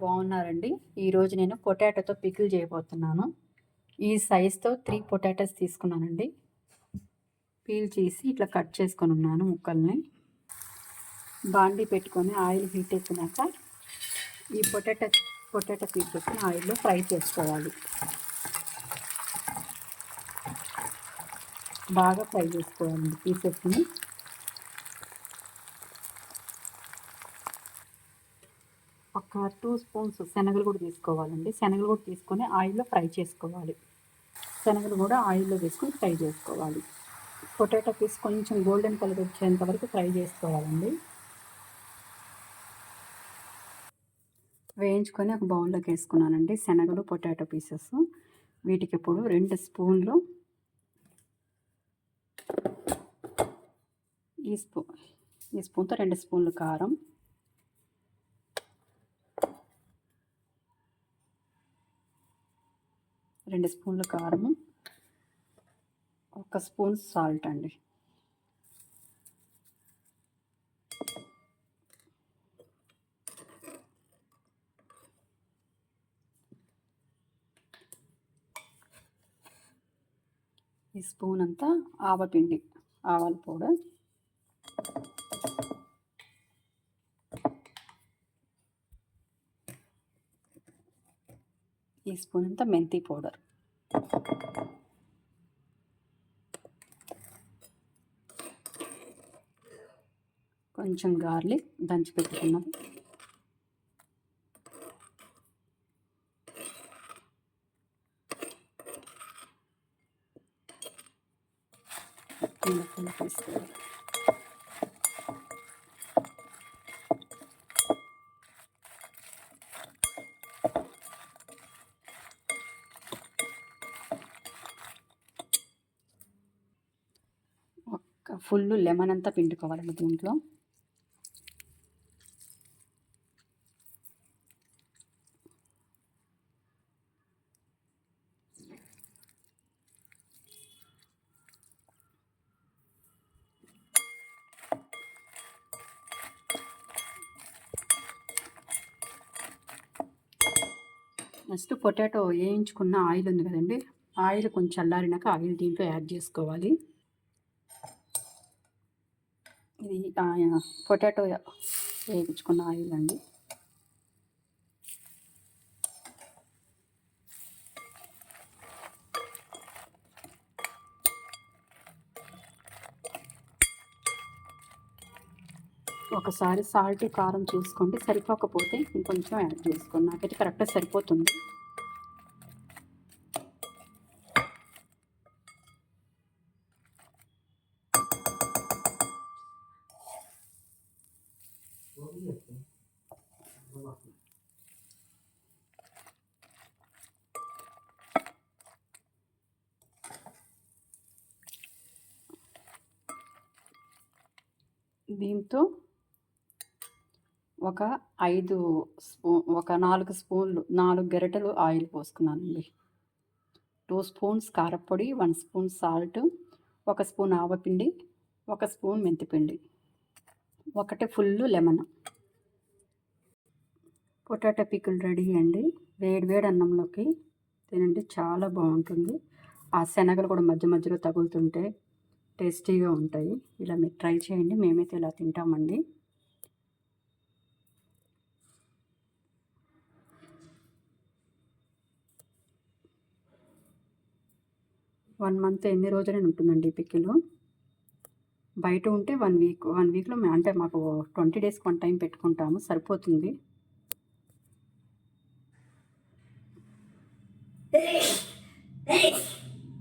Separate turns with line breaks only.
బాగున్నారండి. ఈరోజు నేను పొటాటోతో పికిల్ చేయబోతున్నాను. ఈ సైజుతో 3 పొటాటోస్ తీసుకున్నానండి. పీల్ చేసి ఇట్లా కట్ చేసుకొని ఉన్నాను ముక్కల్ని. బాండీ పెట్టుకొని ఆయిల్ హీట్ ఎక్కినాక ఈ పొటాటో పీసెస్ని ఆయిల్లో ఫ్రై చేసుకోవాలి. బాగా ఫ్రై చేసుకోవాలండి పీసెస్ని. ఒక 2 స్పూన్స్ శనగలు కూడా తీసుకోవాలండి. శనగలు కూడా తీసుకొని ఆయిల్లో ఫ్రై చేసుకోవాలి. శనగలు కూడా ఆయిల్లో వేసుకొని ఫ్రై చేసుకోవాలి. పొటాటో పీస్ కొంచెం గోల్డెన్ కలర్ వచ్చేంత వరకు ఫ్రై చేసుకోవాలండి. వేయించుకొని ఒక బౌల్లోకి వేసుకున్నానండి శనగలు, పొటాటో పీసెస్. వీటికి ఇప్పుడు 2 స్పూన్లు ఈ స్పూన్తో 2 స్పూన్లు కారం, 2 స్పూన్ల కారము, 1 స్పూన్ సాల్ట్ అండి. ఈ స్పూన్ అంతా ఆవపిండి, ఆవాల పౌడర్, ఈ స్పూన్ అంతా మెంతి పౌడర్, కొంచెం గార్లిక్ దంచి పెట్టుకున్నది, తీసుకోవాలి. ఫుల్ లెమన్ అంతా పిండుకోవాలండి దీంట్లో. నెక్స్ట్ పొటాటో వేయించుకున్న ఆయిల్ ఉంది కదండి, ఆయిల్ కొంచెం చల్లారినాక ఆయిల్ దీంట్లో యాడ్ చేసుకోవాలి. ఇది పొటాటో వేయించుకున్న ఆయిల్ అండి. ఒకసారి సాల్ట్ కారం చూసుకోండి, సరిపోకపోతే ఇంకొంచెం యాడ్ చేసుకోండి. నాకైతే కరెక్ట్గా సరిపోతుంది. దీంతో ఒక 4 స్పూన్లు 4 గరిటెలు ఆయిల్ పోసుకున్నానండి. 2 స్పూన్స్ కారపొడి, 1 స్పూన్ సాల్ట్, 1 స్పూన్ ఆవపిండి, 1 స్పూన్ మెంతిపిండి, 1 full lemon. Potato pickle ready అండి. వేడి అన్నంలోకి తినండి, చాలా బాగుంటుంది. ఆ శనగలు కూడా మధ్య మధ్యలో తగులుతుంటే టేస్టీగా ఉంటాయి. ఇలా మీరు ట్రై చేయండి, మేమైతే ఇలా తింటామండి. వన్ మంత్ ఎన్ని రోజులైనా ఉంటుందండి పికిల్. బయట ఉంటే 1 వీక్లో అంటే మాకు 20 డేస్కి 1 టైం పెట్టుకుంటాము, సరిపోతుంది.